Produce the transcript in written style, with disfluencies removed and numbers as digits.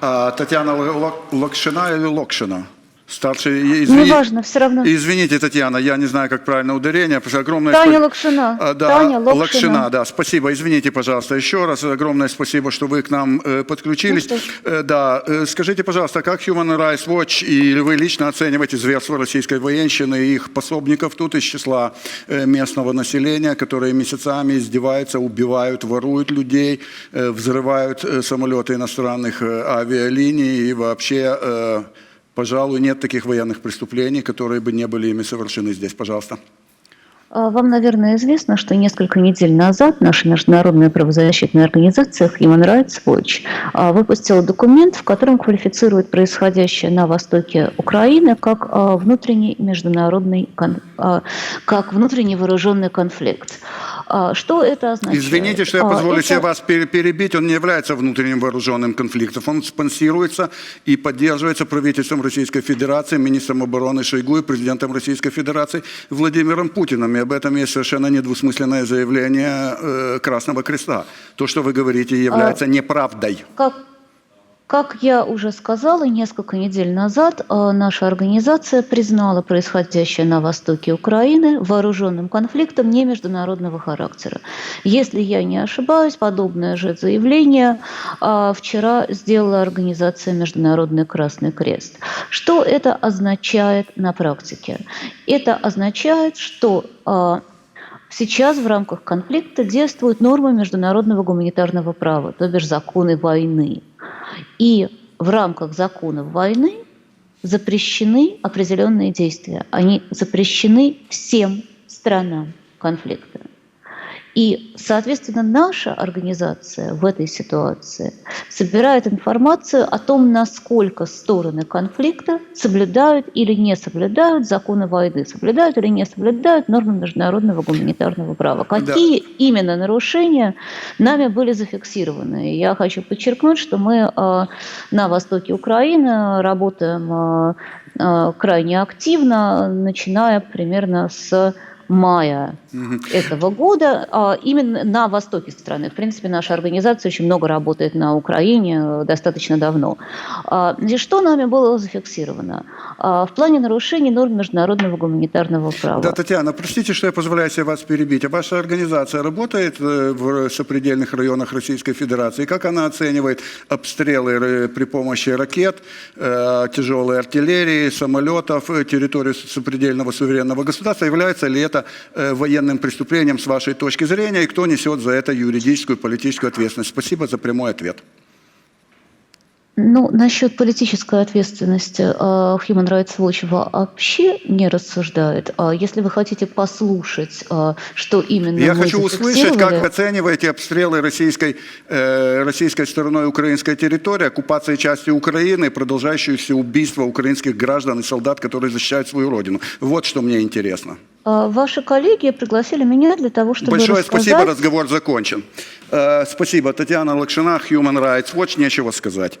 Татьяна Локшина или Локшина? Старший, Неважно, все равно. Извините, Татьяна, я не знаю, как правильно ударение. Огромное Таня Локшина. Да, Таня Локшина, да, спасибо. Извините, пожалуйста, еще раз огромное спасибо, что вы к нам подключились. Да, скажите, пожалуйста, как Human Rights Watch и вы лично оцениваете зверство российской военщины и их пособников тут из числа местного населения, которые месяцами издеваются, убивают, воруют людей, взрывают самолеты иностранных авиалиний и вообще... Пожалуй, нет таких военных преступлений, которые бы не были ими совершены здесь. Пожалуйста. Вам, наверное, известно, что несколько недель назад наша международная правозащитная организация Human Rights Watch выпустила документ, в котором квалифицирует происходящее на востоке Украины как внутренний вооруженный конфликт. Что это означает? Извините, что я позволю себе вас перебить. Он не является внутренним вооруженным конфликтом. Он спонсируется и поддерживается правительством Российской Федерации, министром обороны Шойгу и президентом Российской Федерации Владимиром Путиным. И об этом есть совершенно недвусмысленное заявление Красного Креста. То, что вы говорите, является неправдой. Как я уже сказала, несколько недель назад наша организация признала происходящее на востоке Украины вооруженным конфликтом не международного характера. Если я не ошибаюсь, подобное же заявление вчера сделала организация Международный Красный Крест. Что это означает на практике? Это означает, что сейчас в рамках конфликта действуют нормы международного гуманитарного права, то бишь законы войны. И в рамках законов войны запрещены определенные действия. Они запрещены всем странам конфликта. И, соответственно, наша организация в этой ситуации собирает информацию о том, насколько стороны конфликта соблюдают или не соблюдают законы войны, соблюдают или не соблюдают нормы международного гуманитарного права. Какие именно нарушения нами были зафиксированы? Я хочу подчеркнуть, что мы на востоке Украины работаем крайне активно, начиная примерно с мая этого года, именно на востоке страны. В принципе, наша организация очень много работает на Украине достаточно давно. Что нами было зафиксировано? В плане нарушений норм международного гуманитарного права. Да, Татьяна, простите, что я позволяю себе вас перебить. А ваша организация работает в сопредельных районах Российской Федерации? Как она оценивает обстрелы при помощи ракет, тяжелой артиллерии, самолетов, территорию сопредельного суверенного государства? Является ли это военным преступлением с вашей точки зрения, и кто несет за это юридическую и политическую ответственность? Спасибо за прямой ответ. Насчет политической ответственности Human Rights Watch вообще не рассуждает. Если вы хотите послушать, что именно я мы хочу услышать, как вы оцениваете обстрелы российской стороной украинской территории, оккупации части Украины, продолжающиеся убийства украинских граждан и солдат, которые защищают свою родину. Вот что мне интересно. Ваши коллеги пригласили меня для того, чтобы Большое спасибо, разговор закончен. Спасибо. Татьяна Локшина, Human Rights Watch, нечего сказать.